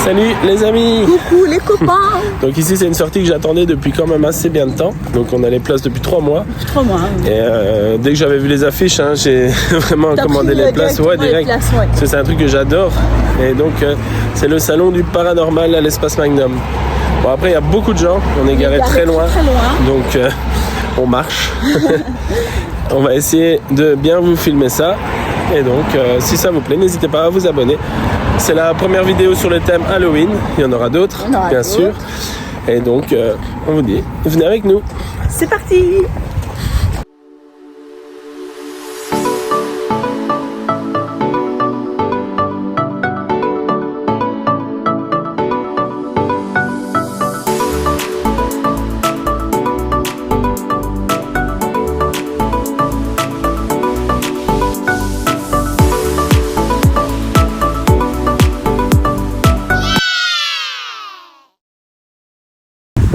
Salut les amis. Coucou les copains. Donc ici c'est une sortie que j'attendais depuis quand même assez bien de temps. Donc on a les places depuis 3 mois. 3 mois. Hein. Et dès que j'avais vu les affiches, hein, j'ai vraiment commandé les places. Ouais, direct. Places, ouais. Parce que c'est un truc que j'adore. Et donc c'est le salon du paranormal à l'Espace Magnum. Bon après il y a beaucoup de gens. On est garé très loin. Donc on marche. On va essayer de bien vous filmer ça. Et donc, si ça vous plaît, n'hésitez pas à vous abonner. C'est la première vidéo sur le thème Halloween. Il y en aura d'autres, bien sûr. Et donc, on vous dit, venez avec nous. C'est parti.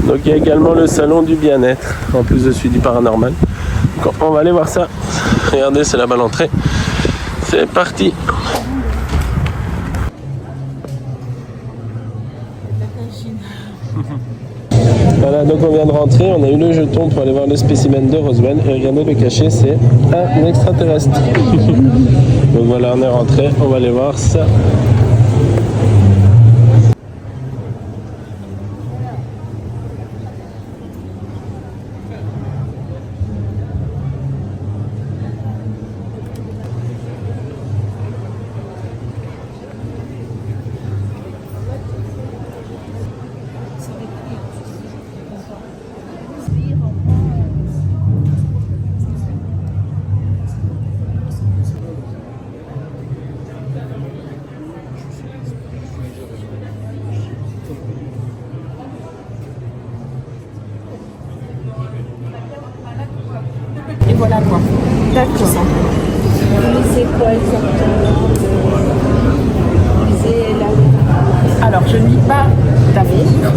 Donc il y a également le salon du bien-être, en plus de celui du paranormal. Donc on va aller voir ça. Regardez, c'est là-bas l'entrée. C'est parti. Voilà, donc on vient de rentrer, on a eu le jeton pour aller voir le spécimen de Roswell. Et regardez le cachet, c'est un extraterrestre. Donc voilà, on est rentré, on va aller voir ça. Et voilà quoi. D'accord. C'est quoi exactement? Alors, je ne lis pas d'avenir.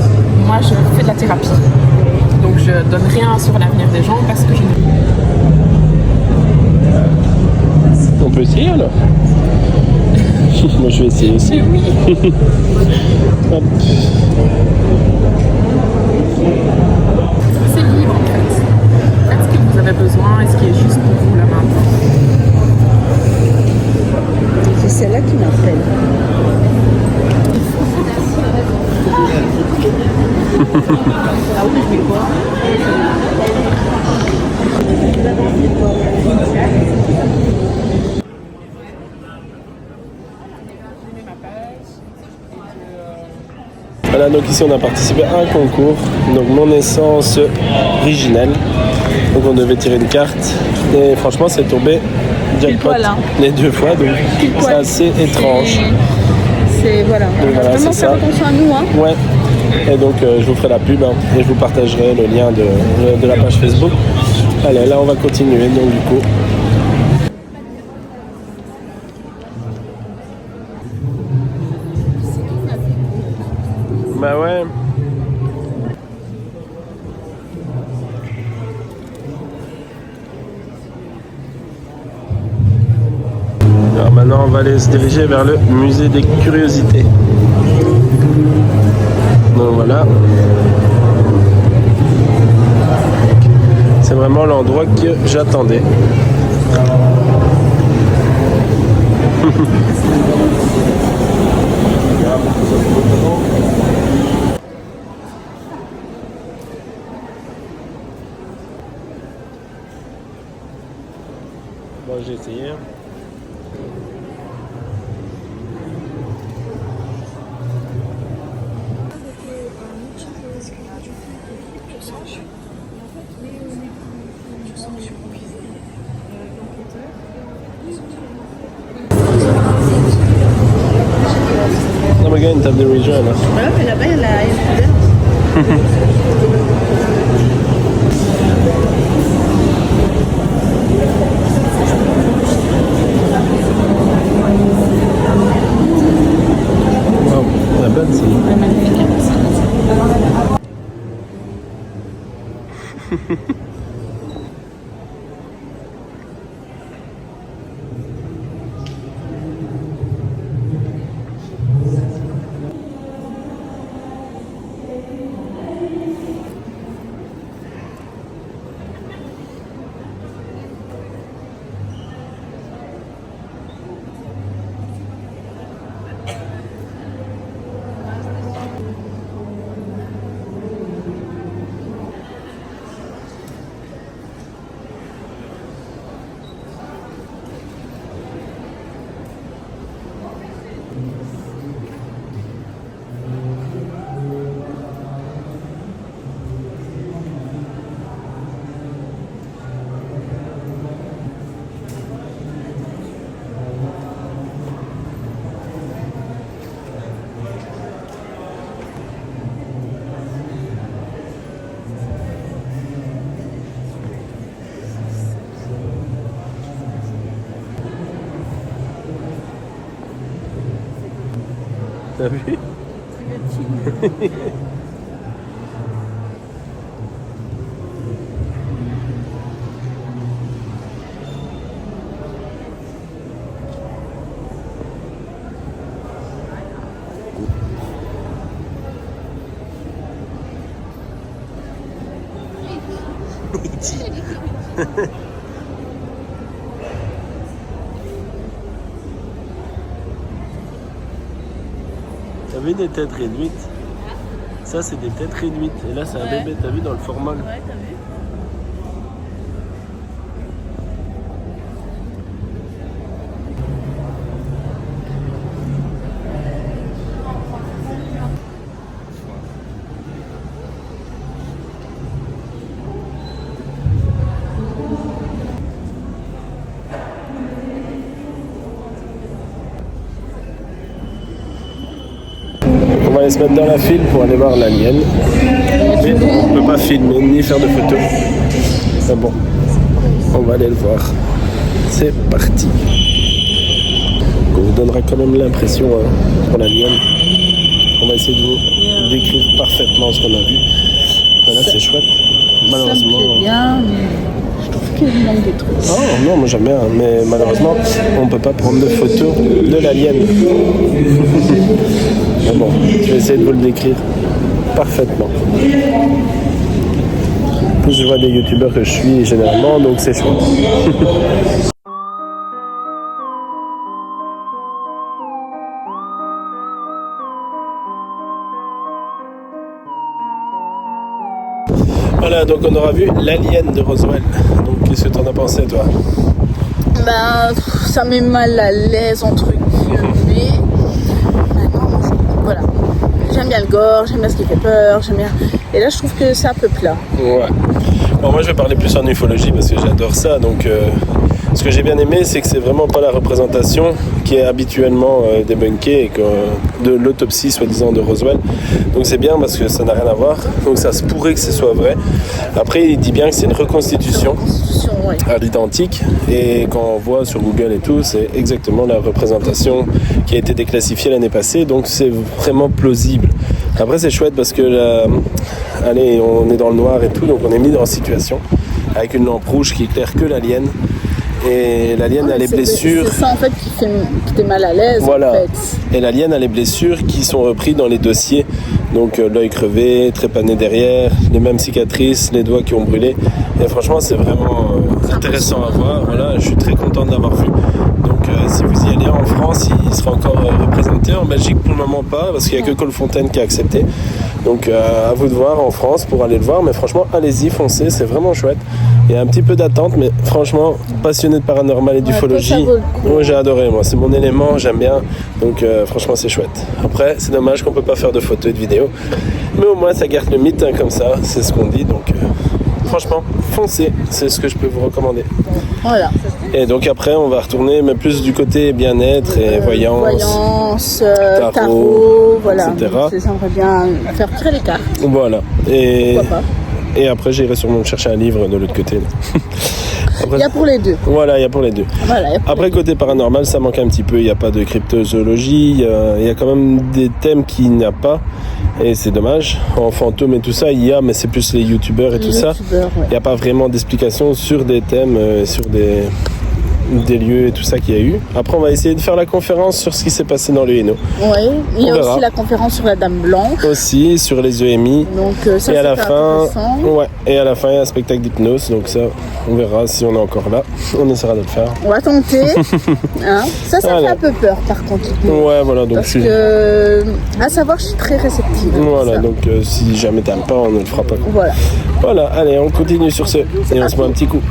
Moi, je fais de la thérapie. Donc, je donne rien sur l'avenir des gens parce que je ne... On peut essayer alors? Moi, je vais essayer aussi. Oui. Hop. C'est libre en fait. Faites ce que vous avez besoin et ce qui est juste pour vous là maintenant. C'est celle-là qui m'appelle. Ah oui, je vais voir. Voilà, donc ici on a participé à un concours, donc mon essence originelle. Donc on devait tirer une carte et franchement c'est tombé jackpot les 2 fois, donc c'est assez étrange. C'est voilà, donc, voilà vraiment c'est faire ça. attention à nous hein. Ouais. Et donc je vous ferai la pub hein, et je vous partagerai le lien de la page Facebook. Allez, là on va continuer donc du coup. Bah ouais. Alors maintenant on va aller se diriger vers le musée des curiosités. Donc voilà. C'est vraiment l'endroit que j'attendais. Bon, j'ai essayé. Non, mais gars, une table de Ouija là. Ouais, mais là-bas, il y a la Wow, la bonne c'est. T'as vu? T'as vu des têtes réduites? Ça c'est des têtes réduites. Et là c'est un bébé, t'as vu dans le format. Ouais, t'as vu? On va aller se mettre dans la file pour aller voir l'alien. Mais on ne peut pas filmer ni faire de photos. Mais bon, on va aller le voir. C'est parti. On vous donnera quand même l'impression pour l'alien. On va essayer de vous décrire parfaitement ce qu'on a vu. Voilà, c'est chouette. Malheureusement. Ça me plaît bien, mais je trouve qu'il manque des trucs. Oh non, moi j'aime bien, mais malheureusement, on ne peut pas prendre de photos de l'alien. Mais bon, je vais essayer de vous le décrire parfaitement. En plus, je vois des youtubeurs que je suis généralement, donc c'est chouette. Voilà, donc on aura vu l'alien de Roswell. Donc qu'est-ce que tu en as pensé, toi? Ben, ça met mal à l'aise entre guillemets. Maintenant, voilà. J'aime bien le gore, j'aime bien ce qui fait peur, j'aime bien. Et là, je trouve que c'est un peu plat. Ouais. Bon, moi, je vais parler plus en ufologie parce que j'adore ça. Donc, ce que j'ai bien aimé, c'est que c'est vraiment pas la représentation qui est habituellement débunkée et de l'autopsie soi-disant de Roswell. Donc, c'est bien parce que ça n'a rien à voir. Donc, ça se pourrait que ce soit vrai. Après, il dit bien que c'est une reconstitution. Ouais. À l'identique, et quand on voit sur Google et tout, c'est exactement la représentation qui a été déclassifiée l'année passée, donc c'est vraiment plausible. Après c'est chouette parce que allez, on est dans le noir et tout, donc on est mis dans une situation avec une lampe rouge qui éclaire que l'alien, et l'alien a les blessures. C'est ça en fait qui t'est mal à l'aise. Voilà. En fait. Et l'alien a les blessures qui sont reprises dans les dossiers. Donc l'œil crevé, trépané derrière, les mêmes cicatrices, les doigts qui ont brûlé. Et franchement, c'est vraiment intéressant à voir. Voilà, je suis très content de l'avoir vu. Donc si vous y allez en France, il sera encore représenté. En Belgique, pour le moment, pas, parce qu'il n'y a que Colfontaine qui a accepté. Donc à vous de voir en France pour aller le voir. Mais franchement, allez-y, foncez, c'est vraiment chouette. Il y a un petit peu d'attente, mais franchement, passionné de paranormal et d'ufologie, moi j'ai adoré, moi c'est mon élément, j'aime bien, donc franchement c'est chouette. Après, c'est dommage qu'on peut pas faire de photos et de vidéos, mais au moins ça garde le mythe, hein, comme ça, c'est ce qu'on dit, donc franchement, foncez, c'est ce que je peux vous recommander. Voilà. Et donc après, on va retourner, mais plus du côté bien-être et voyance, tarot, voilà. etc. J'aimerais bien faire tirer les cartes. Voilà. Et pourquoi pas. Et après, j'irai sûrement chercher un livre de l'autre côté. Après, il y a pour les deux. Voilà, il y a pour les deux. Voilà, après, côté paranormal, ça manque un petit peu. Il n'y a pas de cryptozoologie. Il y a quand même des thèmes qu'il n'y a pas. Et c'est dommage. En fantôme et tout ça, il y a, mais c'est plus les youtubeurs et tout ça. Il n'y a pas vraiment d'explication sur des thèmes, sur des lieux et tout ça qu'il y a eu. Après, on va essayer de faire la conférence sur ce qui s'est passé dans le Hainaut. Oui, il y a aussi la conférence sur la Dame Blanche. Aussi, sur les EMI. Donc ça, et à la fin, et à la fin, il y a un spectacle d'hypnose. Donc ça, on verra si on est encore là. On essaiera de le faire. On va tenter. Hein, ça fait un peu peur, par contre. Ouais, voilà. Donc parce que, à savoir, je suis très réceptive. Voilà, donc si jamais t'aimes pas, on ne le fera pas. Voilà. Voilà, allez, on continue sur ce. Et on se met un petit coup.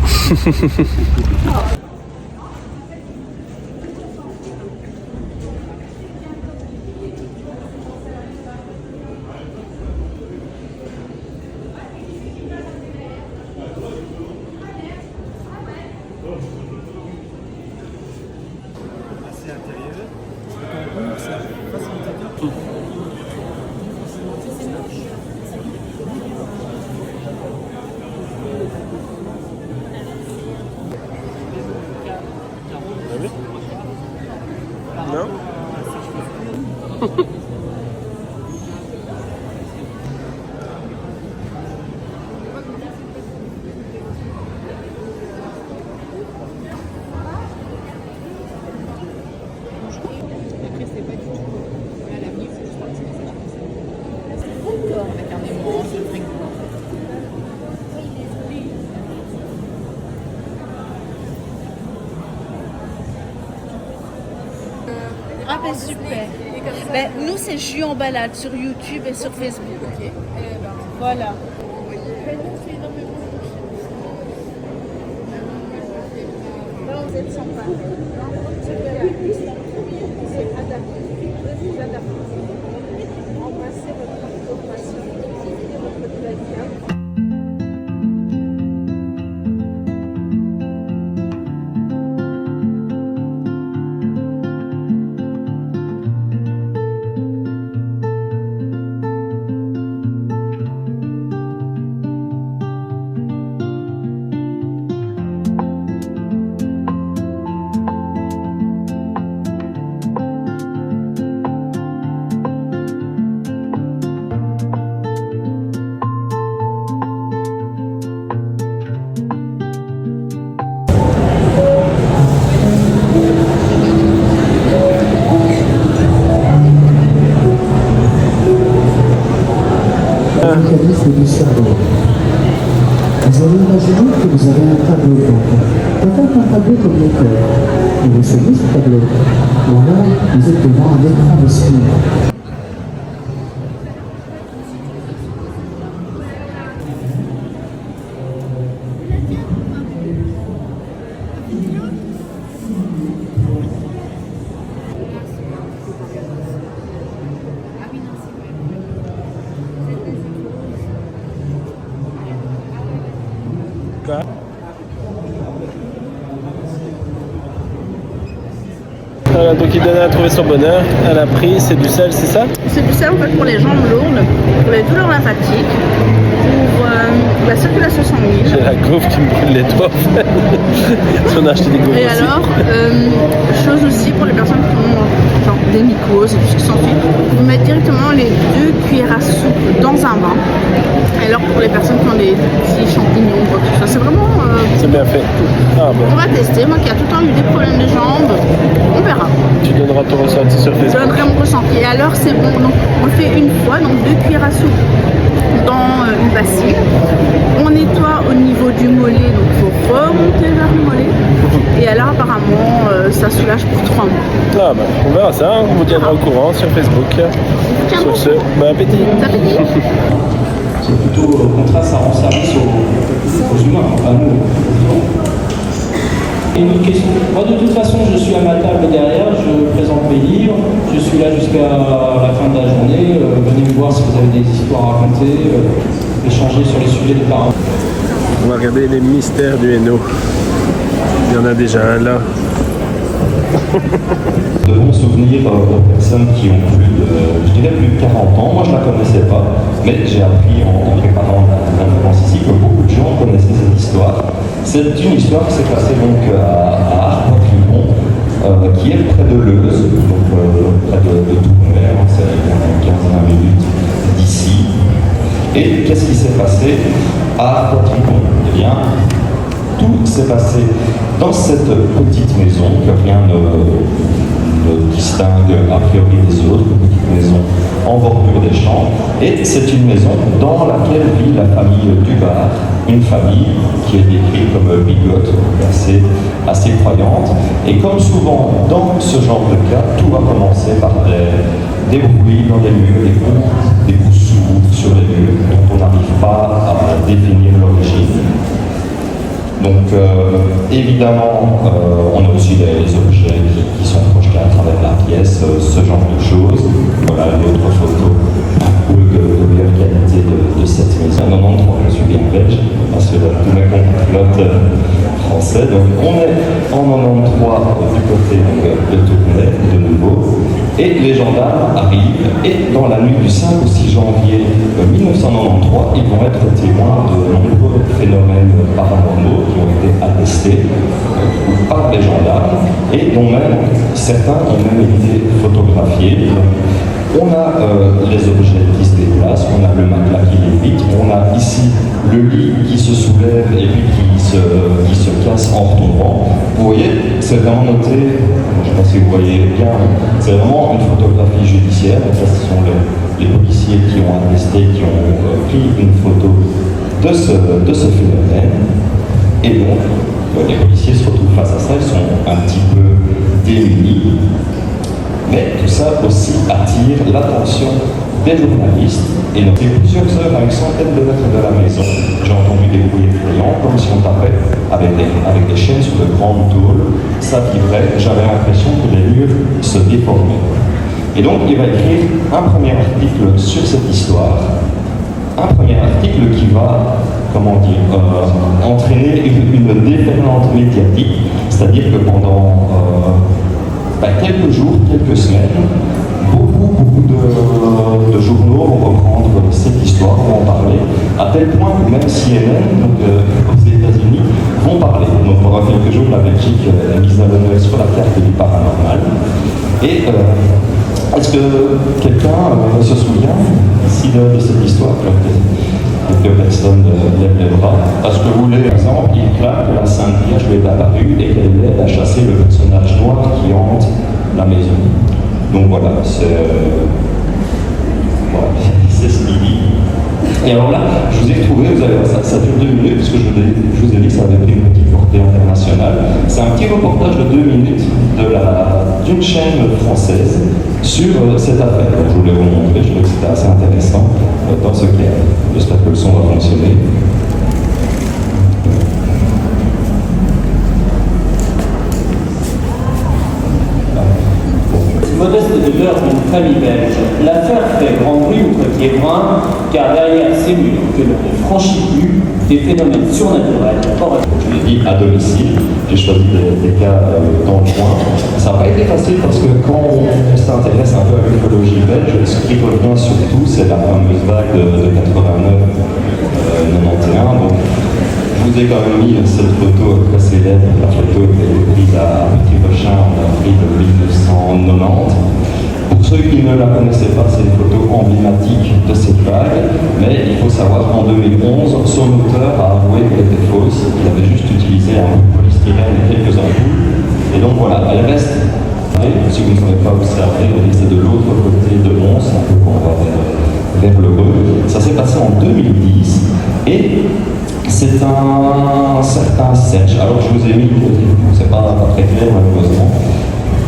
ben super. Ben, nous, c'est Jus en balade sur YouTube et sur Facebook. Okay. Voilà. Là, vous êtes sympa. C'est adapté. Vous adaptez. Embrassez votre patient. Votre médical. Du cerveau. Vous allez imaginer que vous avez un tableau blanc. Peut-être un tableau comme le cœur. Et vous savez ce tableau. Voilà, vous êtes devant un écran de cinéma. Voilà, donc Idana a trouvé son bonheur, elle a pris, c'est du sel, c'est ça? C'est du sel en fait pour les jambes lourdes, pour les douleurs lymphatiques, pour la circulation sanguine. J'ai la gaufre qui me brûle les doigts. On a acheté des gaufres Et aussi. alors, chose aussi pour les personnes qui ont genre des mycoses et tout ce qui s'ensuit, vous mettez directement les 2 cuillères à soupe dans un bain. Et alors pour les personnes qui ont des petits champignons ou quoi que ce soit, c'est vraiment... C'est bien fait. Ah bon. On va tester, moi qui a tout le temps eu des problèmes de jambes, on verra. Tu donneras ton ressenti sur Je Facebook. donnerai mon ressenti. Et alors c'est bon, donc on le fait une fois, donc 2 cuillères à soupe dans une bassine. On nettoie au niveau du mollet, donc il faut remonter vers le mollet. Et alors apparemment ça soulage pour 3 mois. Ah bah, on verra ça, on vous tiendra au courant sur Facebook. Sur ce, bon appétit. Ça fait dire. C'est plutôt au contraire, ça rend service aux humains, à nous. Et une autre question. Moi, de toute façon, je suis à ma table derrière, je présente mes livres, je suis là jusqu'à la fin de la journée. Venez me voir si vous avez des histoires à raconter, échanger sur les sujets des parents. On va regarder les mystères du Hainaut. Il y en a déjà un là. De bons souvenirs aux personnes qui ont je dirais plus de 40 ans. Moi, je ne la connaissais pas, mais j'ai appris en préparant la conférence ici que beaucoup de gens connaissaient cette histoire. C'est une histoire qui s'est passée donc à Arpois-Climont, qui est près de Leuze, donc près de Tournai, c'est à 15-20 minutes d'ici. Et qu'est-ce qui s'est passé à Arpois-Climont? Eh bien, tout s'est passé dans cette petite maison que rien ne distingue a priori des autres, une petite maison en bordure des champs. Et c'est une maison dans laquelle vit la famille Dubar, une famille qui est décrite comme bigote, assez croyante. Et comme souvent dans ce genre de cas, tout va commencer par des bruits dans les murs, des coups sourds sur les murs dont on n'arrive pas à définir l'origine. Donc évidemment, on a aussi des objets qui sont projetés à travers la pièce, ce genre de choses. Voilà une autre photo de meilleure qualité de cette maison. En 93, je suis bien belge, parce que tous mes compatriotes français. Donc on est en 93 du côté de Tournai, de nouveau. Et les gendarmes arrivent, et dans la nuit du 5 au 6 janvier 1993, ils vont être témoins de nombreux phénomènes paranormaux qui ont été attestés par les gendarmes, et dont même certains ont même été photographiés. On a les objets qui se déplacent, on a le matelas qui lévite, on a ici le lit qui se soulève et puis qui se casse en retombant. Vous voyez, c'est vraiment noté, je ne sais pas si vous voyez bien, c'est vraiment une photographie judiciaire. Donc ça, ce sont les policiers qui ont attesté, qui ont pris une photo de ce phénomène. Et donc, les policiers se retrouvent face à ça, ils sont un petit peu démunis. Mais tout ça aussi attire l'attention des journalistes et noté plusieurs heures à une centaine de mètres de la maison. J'ai entendu des bruits effrayants, comme si on tapait avec des chaînes sur de grandes tôles. Ça vibrait, j'avais l'impression que les murs se déformaient. Et donc il va écrire un premier article sur cette histoire, un premier article qui va, entraîner une déferlante médiatique, c'est-à-dire que pendant quelques jours, quelques semaines, beaucoup de journaux vont reprendre cette histoire, vont en parler, à tel point que même CNN, donc aux États-Unis, vont parler. Donc pendant quelques jours, la Belgique est mise à l'honneur sur la carte du paranormal. Et est-ce que quelqu'un se souvient ici de cette histoire? Quelques personnes lèvent les bras. Parce que vous voulez, par exemple, il clame que la Sainte Vierge lui est apparue et qu'elle aide à chasser le personnage noir qui hante la maison. Donc voilà, c'est ce qu'il dit. Et alors là, je vous ai retrouvé, vous allez voir, ça dure 2 minutes, parce que je vous ai dit que ça avait pris une petite portée internationale. C'est un petit reportage de 2 minutes d'une chaîne française sur cette affaire. Donc, je voulais vous montrer, je trouvais que c'était assez intéressant dans ce cas. J'espère que le son va fonctionner. Modeste demeure d'une famille belge. L'affaire fait grand bruit au Côte-Liévrain, car derrière ces murs que l'on ne franchit plus, des phénomènes surnaturels. Je l'ai dit à domicile, j'ai choisi des cas dans le coin. Ça n'a pas été facile parce que quand on s'intéresse un peu à l'écologie belge, ce qui revient surtout, c'est la fameuse vague de 89-91. Donc, je vous ai quand même mis cette photo très célèbre, la photo qui a été prise à Petit-Rochin en avril 1990. Pour ceux qui ne la connaissaient pas, c'est une photo emblématique de cette vague, mais il faut savoir qu'en 2011, son auteur a avoué qu'elle était fausse, qu'il avait juste utilisé un peu de polystyrène et quelques ampoules. Et donc voilà, elle reste. Si vous ne savez pas observer, c'est de l'autre côté de Mons, un peu qu'on va vers le Reux. Ça s'est passé en 2010 et c'est un certain Serge. Alors je vous ai mis, c'est pas très clair malheureusement,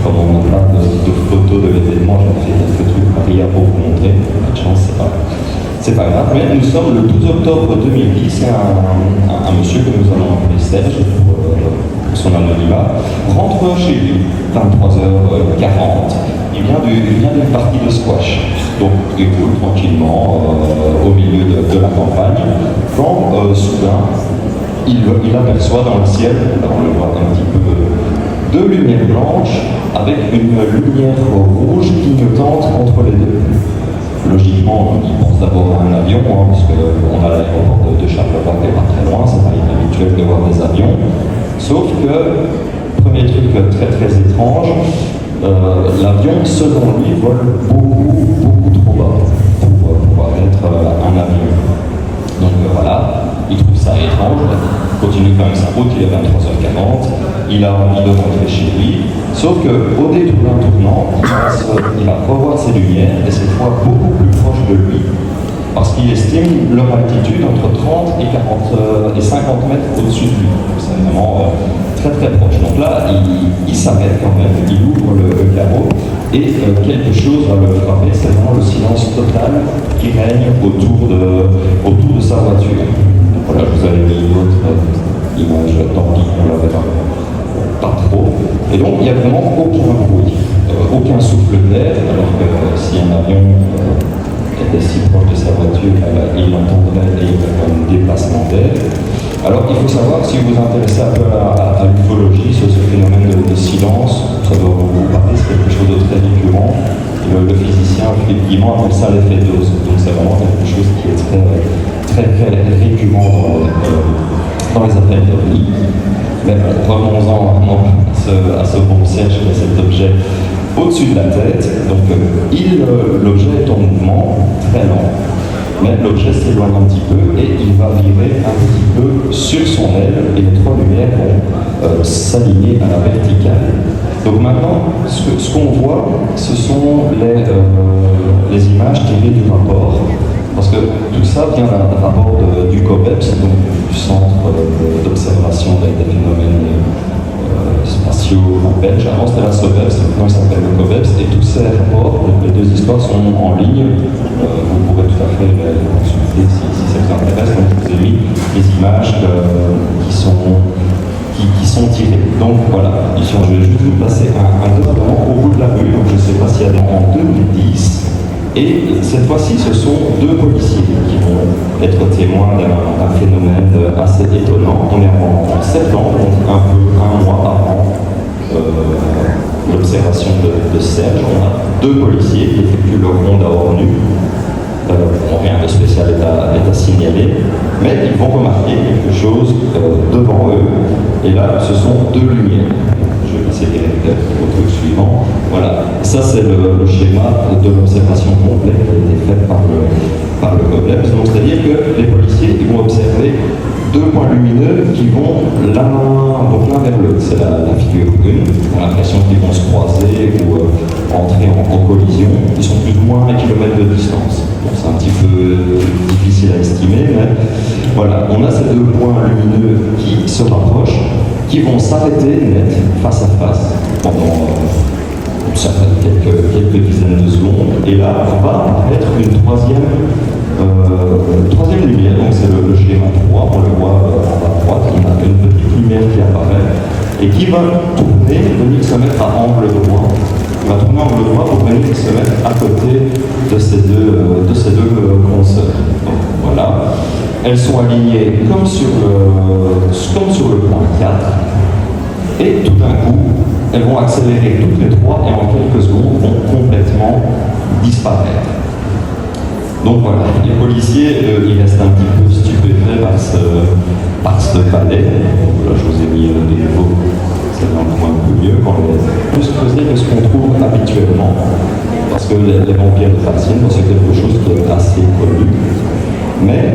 comme on n'a pas de photos de l'événement, j'ai fait quelques trucs Maria pour vous montrer, pas de chance, c'est pas grave. Mais nous sommes le 12 octobre 2010, c'est un monsieur que nous allons appeler Serge pour son anonymat, rentre chez lui, 23h40, il vient d'une partie de squash. Donc il roule tranquillement au milieu de la campagne, quand soudain il aperçoit dans le ciel, on le voit un petit peu, 2 lumières blanches avec une lumière rouge clignotante entre les deux. Logiquement, il pense d'abord à un avion, puisqu'on a l'aéroport de Charleroi qui n'est pas très loin, c'est pas inhabituel de voir des avions. Sauf que, premier truc très très étrange, l'avion, selon lui, vole beaucoup trop bas pour pouvoir être un avion. Donc voilà, il trouve ça étrange, il continue quand même sa route, il est 23h40, il a envie de rentrer chez lui, sauf qu'au détour d'un tournant, il va revoir ses lumières, et cette fois beaucoup plus proche de lui, parce qu'il estime leur altitude entre 30 et 50 mètres au-dessus de lui. C'est vraiment très proche. Donc là, il s'arrête quand même, il ouvre le carreau, et quelque chose va le frapper, c'est vraiment le silence total qui règne autour de sa voiture. Donc voilà, je vous avais mis une autre image tant pis, on la verra pas trop. Et donc, il n'y a vraiment aucun bruit, aucun souffle d'air, alors que si un avion était si proche de sa voiture, il l'entendrait et il y aurait un déplacement d'air. Alors, il faut savoir, si vous vous intéressez un peu à l'ufologie, ce phénomène de silence, ça doit vous parler, c'est quelque chose de très récurrent. Le physicien Philippe Guimond appelle ça l'effet dose. Donc, c'est vraiment quelque chose qui est très récurrent dans les affaires d'OVNI. Mais revenons-en à ce bon Serge, à cet objet au-dessus de la tête. Donc, l'objet est en mouvement très lent. Mais l'objet s'éloigne un petit peu et il va virer un petit peu sur son aile et les 3 lumières vont s'aligner à la verticale. Donc maintenant, ce qu'on voit, ce sont les images tirées du rapport. Parce que tout ça vient d'un rapport du COBEPS, donc du Centre d'observation des phénomènes spatiaux martiaux belges. Avant c'était la SOBEPS, maintenant il s'appelle le COBEPS, et tous ces rapports, les deux histoires sont en ligne. Vous pourrez tout à fait les consulter si ça vous intéresse. Donc je vous ai mis les images qui sont tirées. Donc voilà, ici je vais juste vous passer un vraiment au bout de la rue, donc je ne sais pas s'il y a en 2010. Et cette fois-ci, ce sont deux policiers qui vont être témoins d'un phénomène assez étonnant. On est en septembre, donc un mois avant l'observation de Serge. On a deux policiers qui effectuent leur ronde à Ornu. Rien de spécial est à signaler, mais ils vont remarquer quelque chose devant eux. Et là, ce sont deux lumières. Je vais passer direct au truc suivant. Voilà, ça c'est le schéma de l'observation complète qui a été faite par le COBEPS. Donc c'est-à-dire que les policiers ils vont observer deux points lumineux qui vont l'un vers l'autre. C'est la figure 1. On a l'impression qu'ils vont se croiser ou entrer en collision. Ils sont plus ou moins à 1 kilomètre de distance. Donc c'est un petit peu difficile à estimer, mais voilà, on a ces deux points lumineux qui se rapprochent, qui vont s'arrêter net, face à face, pendant quelques dizaines de secondes. Et là, va apparaître une troisième lumière. Donc c'est le schéma 3, on le voit en bas à droite. On a une petite lumière qui apparaît et qui va tourner, venir se mettre à angle droit. Il va tourner angle droit pour venir se mettre à côté de ces deux consoeurs. Donc voilà. Elles sont alignées comme sur le point 4. Et tout d'un coup, elles vont accélérer toutes les trois et en quelques secondes vont complètement disparaître. Donc voilà, les policiers, ils restent un petit peu stupéfaits par ce balai. Là, je vous ai mis des nouveaux, ça va un peu mieux, quand plus creuser que ce qu'on trouve habituellement. Parce que les vampires de Farciennes, c'est quelque chose qui est assez connu. Mais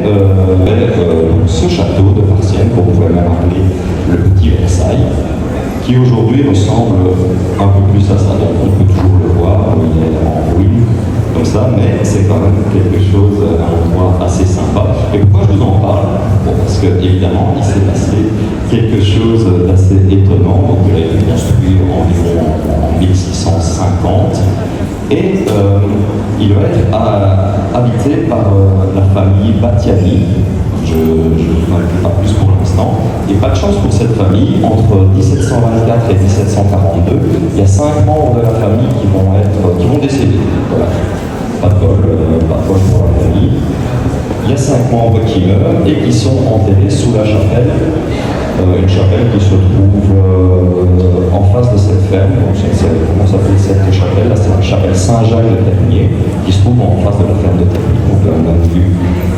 ce château de Farciennes, qu'on pourrait même appeler le Petit Versailles, qui aujourd'hui ressemble un peu plus à ça, donc on peut toujours le voir, il est en ruine, comme ça, mais c'est quand même quelque chose, un endroit assez sympa. Et pourquoi je vous en parle? Bon, parce que évidemment, il s'est passé quelque chose d'assez étonnant. Donc, il a été construit environ en 1650, et il va être habité par la famille Battiani. Je n'en ai pas plus pour l'instant. Et pas de chance pour cette famille, entre 1724 et 1742, il y a 5 membres de la famille qui vont décéder. Voilà. Pas de bol pour la famille. Il y a 5 membres qui meurent et qui sont enterrés sous la chapelle. Une chapelle qui se trouve en face de cette ferme. Comment s'appelle cette chapelle? Là, c'est la chapelle Saint-Jacques de Ternier, qui se trouve en face de la ferme de Ternier. Donc, on a vue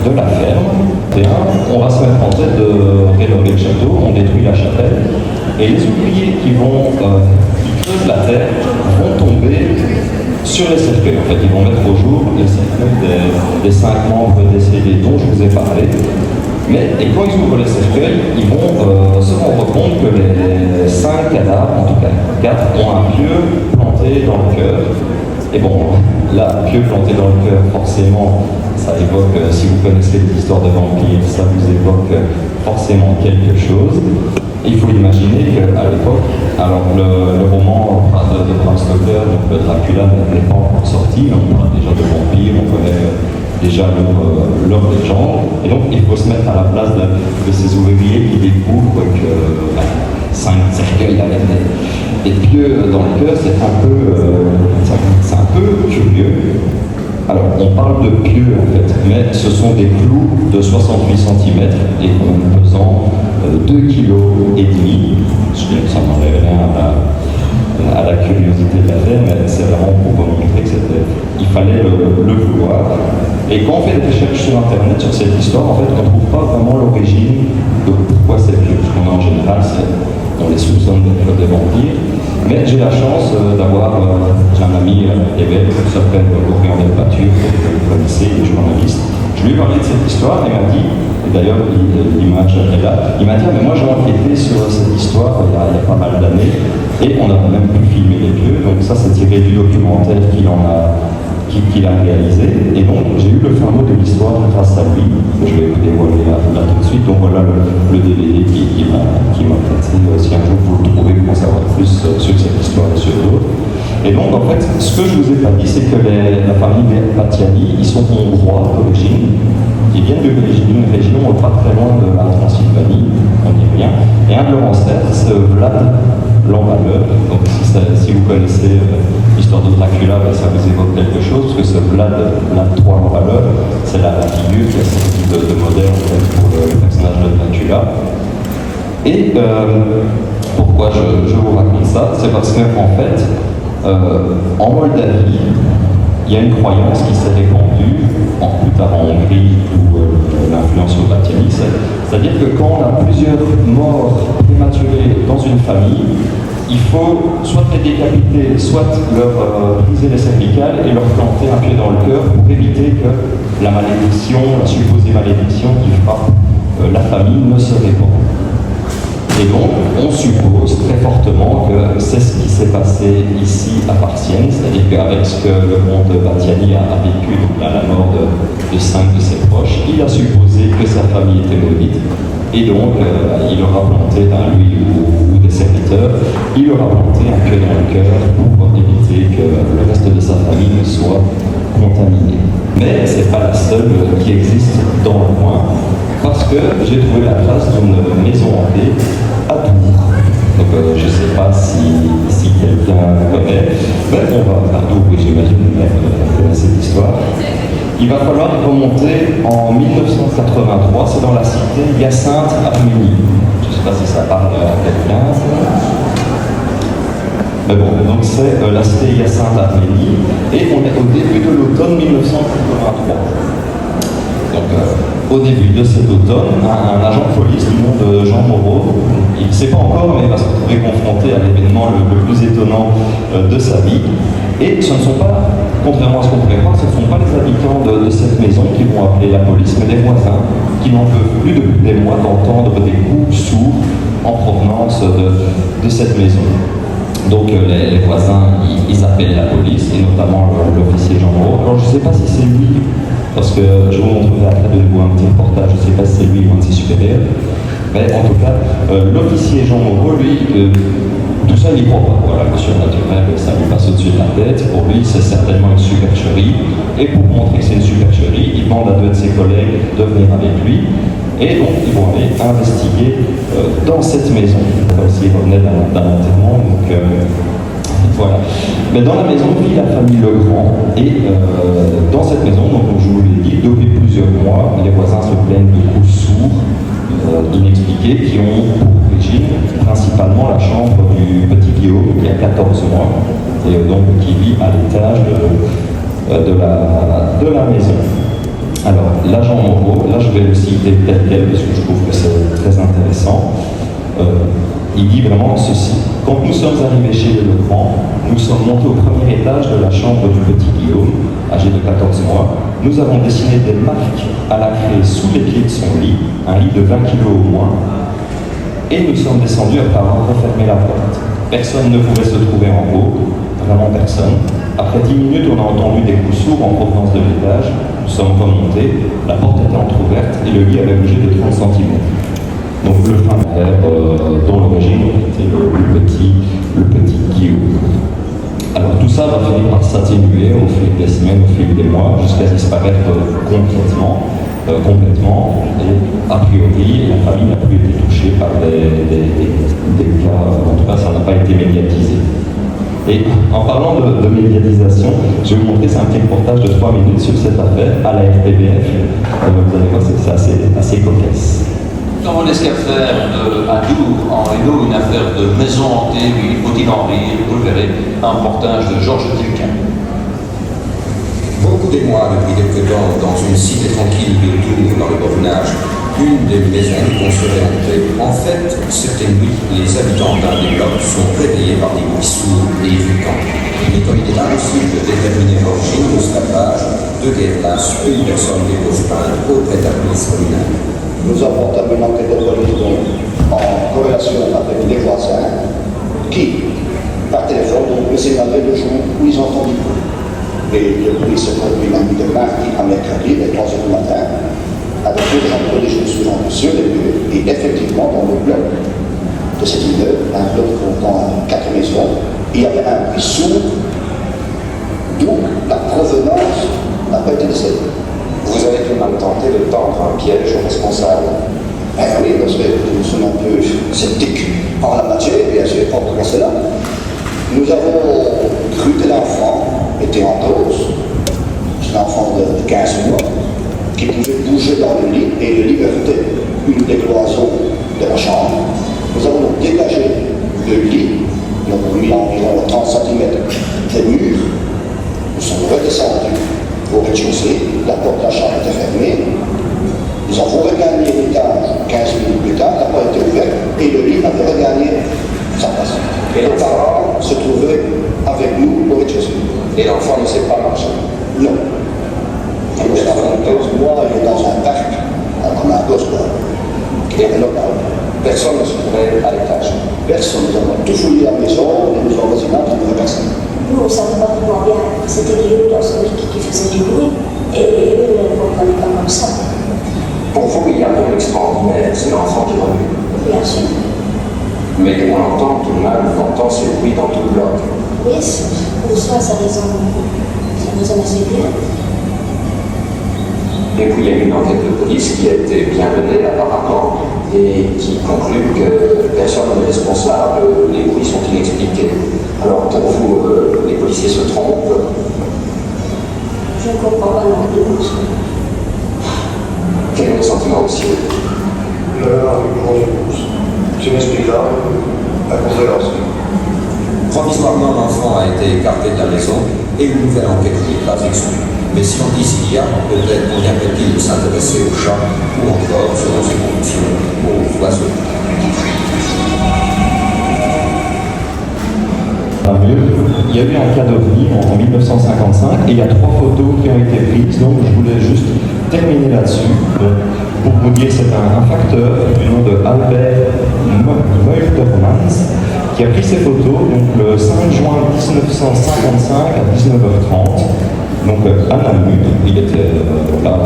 de la ferme. Et on va se mettre en tête de rénover le château. On détruit la chapelle. Et les ouvriers qui creusent la terre vont tomber sur les cercueils. En fait, ils vont mettre au jour les cercueils des 5 membres décédés dont je vous ai parlé. Et quand ils ouvrent les cercueils, ils vont se rendre compte que les 5 cadavres, en tout cas 4, ont un pieu planté dans le cœur. Et bon, là, pieu planté dans le cœur, forcément, ça évoque, si vous connaissez les histoires de vampires, ça vous évoque forcément quelque chose. Il faut imaginer qu'à l'époque, alors le roman de Bram Stoker, donc Dracula, n'est pas encore sorti, mais on parle déjà de vampires, on connaît déjà leur légende. Et donc il faut se mettre à la place de ces ouvriers qui découvrent que 5 cercueils avec des pieux dans le cœur, c'est un peu curieux. Alors, on parle de pieux en fait, mais ce sont des clous de 68 cm et pesant 2,5 kg. Ça n'enlève rien à la curiosité de la terre, mais c'est vraiment pour vous montrer qu'il fallait le vouloir. Et quand on fait des recherches sur Internet sur cette histoire, en fait, on ne trouve pas vraiment l'origine de pourquoi c'est pieux. Parce qu'on a en général, on les soupçonne d'être des vampires. Mais j'ai la chance d'avoir, j'ai un ami évêque qui s'appelle Florian Delpature, que vous connaissez, il est journaliste. Je lui ai parlé de cette histoire et il m'a dit, et d'ailleurs l'image est là, il m'a dit, mais moi j'ai enquêté sur cette histoire il y a pas mal d'années et on a même pu filmer les pieux, donc ça c'est tiré du documentaire qu'il a réalisé. Et donc j'ai eu le fin mot de l'histoire grâce à lui, que je vais vous dévoiler là tout de suite. Donc voilà le DVD qui m'a prêté. Si un jour vous le trouvez, vous en savoir plus. plus sur cette histoire et sur d'autres. Et donc, en fait, ce que je vous ai pas dit, c'est que la famille Battiani, ils sont hongrois d'origine. Ils viennent d'une région pas très loin de la Transylvanie, on dit rien. Et un de leurs ancêtres, c'est Vlad l'Empaleur. Donc, si vous connaissez l'histoire de Dracula, ça vous évoque quelque chose, parce que ce Vlad III l'Empaleur, c'est la figure qui a servi de modèle en fait, pour le personnage de Dracula. Et pourquoi je vous raconte ça? C'est parce qu'en fait, en Moldavie, il y a une croyance qui s'est répandue, plus tard en Hongrie, où l'influence au Battiani, c'est-à-dire que quand on a plusieurs morts prématurées dans une famille, il faut soit les décapiter, soit leur briser les cervicales et leur planter un pied dans le cœur pour éviter que la malédiction, la supposée malédiction qui frappe la famille ne se répande. Et donc, on suppose très fortement que c'est ce qui s'est passé ici à Parsienne, c'est-à-dire qu'avec ce que le comte Battiani a vécu, donc à la mort de 5 de ses proches, il a supposé que sa famille était maudite. Et donc, il aura planté, lui ou des serviteurs, il aura planté un pieu dans le cœur pour éviter que le reste de sa famille ne soit contaminé. Mais ce n'est pas la seule qui existe dans le coin, parce que j'ai trouvé la trace d'une maison hantée à Tours. Donc je ne sais pas si quelqu'un connaît, mais on va faire Tours, oui j'imagine que connaît cette histoire. Il va falloir remonter en 1983, c'est dans la cité Hyacinthe Arménie. Je ne sais pas si ça parle à quelqu'un. Mais bon, donc c'est la cité Hyacinthe Arménie, et on est au début de l'automne 1983. Donc, au début de cet automne, un agent de police du nom de Jean Moreau, il ne sait pas encore, mais il va se retrouver confronté à l'événement le plus étonnant de sa vie. Et ce ne sont pas, contrairement à ce qu'on pourrait croire, ce ne sont pas les habitants de cette maison qui vont appeler la police, mais des voisins qui n'en peuvent plus depuis des mois d'entendre des coups sourds en provenance de cette maison. Donc les voisins, ils appellent la police, et notamment l'officier Jean Moreau. Alors je ne sais pas si c'est lui, parce que je vous montrerai après de nouveau un petit reportage, je ne sais pas si c'est lui ou un de ses supérieurs, mais en tout cas, l'officier Jean Moreau, lui, tout ça, il n'y croit pas. Voilà, le surnaturel, ça lui passe au-dessus de la tête. Pour lui, c'est certainement une supercherie. Et pour montrer que c'est une supercherie, il demande à 2 de ses collègues de venir avec lui. Et donc, ils vont aller investiguer dans cette maison, comme s'ils revenaient d'un enterrement. Donc, voilà. Mais dans la maison vit la famille Legrand. Et dans cette maison, donc, je vous l'ai dit, depuis plusieurs mois, les voisins se plaignent de coups sourds inexpliqués qui ont pour origine principalement la chambre du petit Guillaume qui a 14 mois et donc qui vit à l'étage de la maison. Alors, l'agent Moreau, là je vais le citer tel quel parce que je trouve que c'est très intéressant. Il dit vraiment ceci: quand nous sommes arrivés chez le Legrand, nous sommes montés au premier étage de la chambre du petit Guillaume, âgé de 14 mois. Nous avons dessiné des marques à la craie sous les pieds de son lit, un lit de 20 kg au moins, et nous sommes descendus après avoir refermé la porte. Personne ne pouvait se trouver en haut, vraiment personne. Après 10 minutes, on a entendu des coups sourds en provenance de l'étage. Nous sommes remontés, la porte était entrouverte et le lit avait bougé de 30 cm. Donc le frère dont l'origine était le petit Guillaume. Alors tout ça va finir par s'atténuer au fil des semaines, au fil des mois, jusqu'à disparaître complètement. Et a priori, la famille n'a plus été touchée par des cas, en tout cas ça n'a pas été médiatisé. Et en parlant de médiatisation, je vais vous montrer, c'est un petit reportage de 3 minutes sur cette affaire à la RTBF. Vous allez voir, c'est assez cocasse. Quand on laisse qu'à faire à Dour, en Hainaut, une affaire de maison hantée, il faut-il en rire, vous le verrez, un reportage de Georges Tilquin. Beaucoup des mois, depuis quelque temps, dans une cité tranquille de Tours, dans le Bornage, une des maisons qu'on serait hantée. En fait, certaines nuits, les habitants d'un des blocs sont réveillés par des bruits sourds et évoquants. Mais comme il est impossible de déterminer l'origine de ce tapage, de guerre lasse, une personne dépose plainte auprès de la police communale. Nous avons établi une enquête de police en corrélation avec les voisins qui, par téléphone, ont signalé le jour où ils ont entendu le bruit. Et le bruit s'est produit la nuit de mardi à mercredi, vers 3 h du matin, avec des gens prodigieux sur les lieux, et effectivement dans le bloc de cet immeuble, un bloc comptant 4 maisons. Il y avait un bruit sourd, d'où la provenance n'a pas été décédée. Vous avez tout de même tenté de tendre un piège aux responsables. Oui, parce que nous sommes un peu sceptiques en la matière, bien sûr, pour cela. Nous avons cru que l'enfant était en dose. C'est un enfant de 15 mois qui pouvait bouger dans le lit et le lit heurtait une des cloisons de la chambre. Nous avons donc dégagé le lit, nous avons mis environ 30 cm des murs. Nous sommes redescendus au rez-de-chaussée, la porte de la chambre était fermée. Nous avons regagné l'étage 15 minutes plus tard, la porte était ouverte et le lit avait regagné sa place. Et les parents se trouvaient avec nous au rez-de-chaussée. Et l'enfant ne sait pas marcher. Non. Il est dans 15 mois, il est dans un parc, comme un gosse, quoi. Et personne ne se trouvait à l'étage. Personne. Nous avons tout fouillé la maison, les maisons voisinages, on ne trouvait personne. Nous, on ne savait pas vraiment bien. C'était Léo dans son lit qui faisait du bruit. Et eux ne le comprenaient pas comme ça. Pour vous, il y a un peu extraordinaire, c'est l'enfant qui remue. Bien sûr. Mais on entend tout de même, on entend ces bruits dans tout le bloc. Oui, pour ça résonne assez bien. Et puis il y a eu une enquête de police qui a été bien menée apparemment et qui conclut que personne n'est responsable, les bruits sont inexpliqués. Alors pour vous, les policiers se trompent? Je ne comprends pas non plus. Quel est le sentiment aussi? Tu m'expliqueras la conférence. Provisoirement, l'enfant a été écarté de la maison et une nouvelle enquête n'est pas exclue. Mais si on dit s'il y a, peut-être conviendrait-il de s'intéresser aux chats ou encore, selon ses conditions, aux oiseaux. Il y a eu un cas d'OVNI en 1955 et il y a 3 photos qui ont été prises, donc je voulais juste terminer là-dessus. Pour vous dire, c'est un facteur du nom de Albert Meutermans qui a pris ces photos donc, le 5 juin 1955 à 19h30. Donc à Namur, il était là,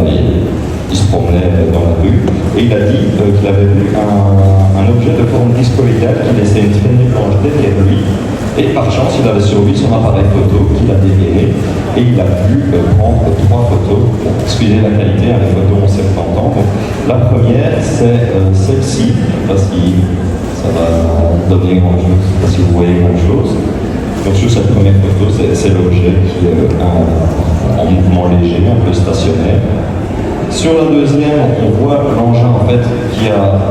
il se promenait dans la rue et il a dit qu'il avait vu un objet de forme discoïdale qui laissait une traînée blanche derrière lui et par chance il avait sur lui son appareil photo qu'il a dégaîné et il a pu prendre 3 photos. Excusez la qualité, les photos ont 70 ans. Donc, la première c'est celle-ci parce que ça va donner grand chose, je ne sais pas si vous voyez grand chose. Donc sur cette première photo, c'est l'objet qui est en mouvement léger, un peu stationnaire. Sur la deuxième, on voit l'engin en fait qui a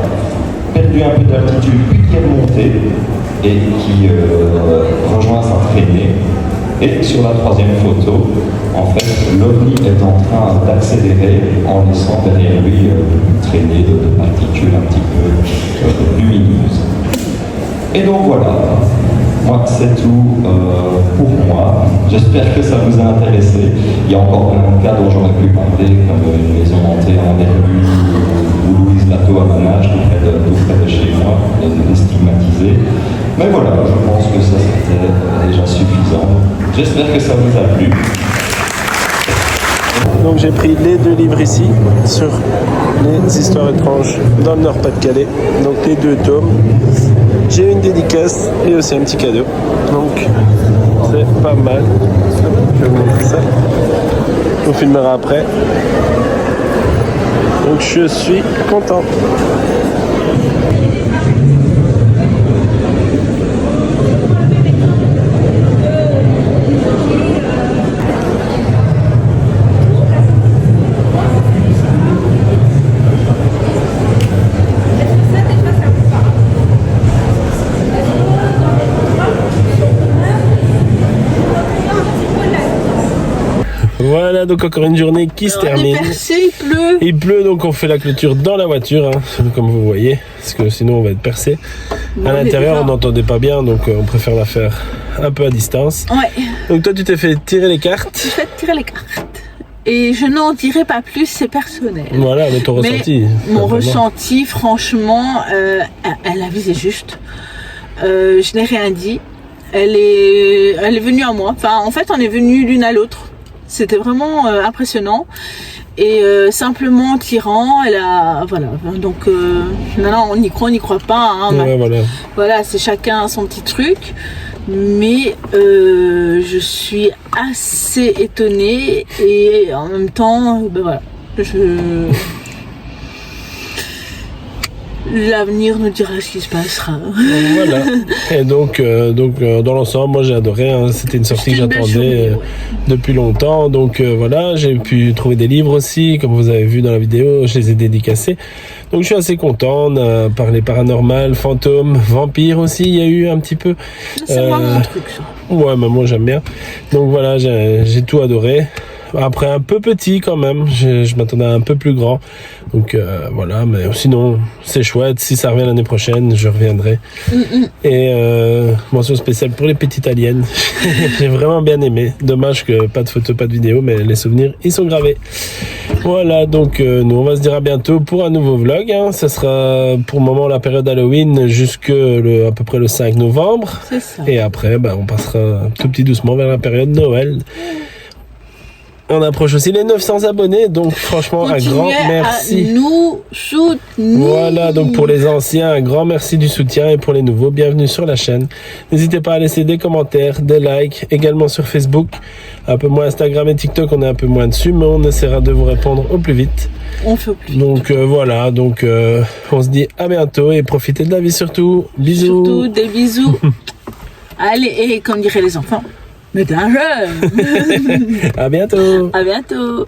perdu un peu d'altitude puis qui est monté et qui rejoint sa traînée. Et sur la troisième photo, en fait, l'OVNI est en train d'accélérer en laissant derrière lui une traînée de particules un petit peu lumineuses. Et donc voilà. Moi, c'est tout pour moi. J'espère que ça vous a intéressé. Il y a encore plein de cas dont j'aurais pu parler, comme une maison hantée en Verlu ou Louise Lateau à Manage, tout près de chez moi, stigmatisé. Mais voilà, je pense que ça c'était déjà suffisant. J'espère que ça vous a plu. Donc j'ai pris les 2 livres ici sur les histoires étranges dans le Nord-Pas-de-Calais. Donc les 2 tomes. J'ai une dédicace et aussi un petit cadeau. Donc c'est pas mal. Je vais vous montrer ça. On filmera après. Donc je suis content. Voilà, donc encore une journée qui se termine. Percé, il pleut. Il pleut, donc on fait la clôture dans la voiture, hein, comme vous voyez, parce que sinon on va être percé. Bon, à l'intérieur, on n'entendait pas bien, donc on préfère la faire un peu à distance. Ouais. Donc toi, tu t'es fait tirer les cartes. Je fait tirer les cartes. Et je n'en dirai pas plus, c'est personnel. Voilà, mais ton ressenti. Mon ressenti, franchement, elle a visé juste. Je n'ai rien dit. Elle est venue à moi. Enfin, en fait, on est venus l'une à l'autre. C'était vraiment impressionnant. et simplement tyran. Voilà. Donc maintenant on y croit pas. Hein, Ouais, voilà, c'est chacun son petit truc. Mais je suis assez étonnée et en même temps, voilà, l'avenir nous dira ce qui se passera. Voilà. Et donc dans l'ensemble, moi j'ai adoré. Hein. C'était une sortie que j'attendais depuis longtemps. Donc voilà, j'ai pu trouver des livres aussi, comme vous avez vu dans la vidéo, je les ai dédicacés. Donc je suis assez content. On a parlé paranormal, fantômes, vampires aussi. Il y a eu un petit peu. C'est vraiment mon truc, ça. Ouais, mais moi j'aime bien. Donc voilà, j'ai tout adoré. Après un peu petit quand même, je m'attendais à un peu plus grand. Donc voilà, mais sinon c'est chouette. Si ça revient l'année prochaine, je reviendrai. Et mention spéciale pour les petites aliens. J'ai vraiment bien aimé. Dommage que pas de photos, pas de vidéos, mais les souvenirs ils sont gravés. Voilà, donc nous on va se dire à bientôt pour un nouveau vlog. Hein. Ça sera pour le moment la période Halloween jusque à peu près le 5 novembre. C'est ça. Et après, on passera tout petit doucement vers la période Noël. On approche aussi les 900 abonnés, donc franchement un grand merci. À nous soutenir. Voilà, donc pour les anciens, un grand merci du soutien et pour les nouveaux, bienvenue sur la chaîne. N'hésitez pas à laisser des commentaires, des likes, également sur Facebook. Un peu moins Instagram et TikTok, on est un peu moins dessus, mais on essaiera de vous répondre au plus vite. On fait au plus vite. Donc voilà, on se dit à bientôt et profitez de la vie surtout. Bisous. Surtout des bisous. Allez, et comme diraient les enfants, mais t'es un jeune. À bientôt. À bientôt.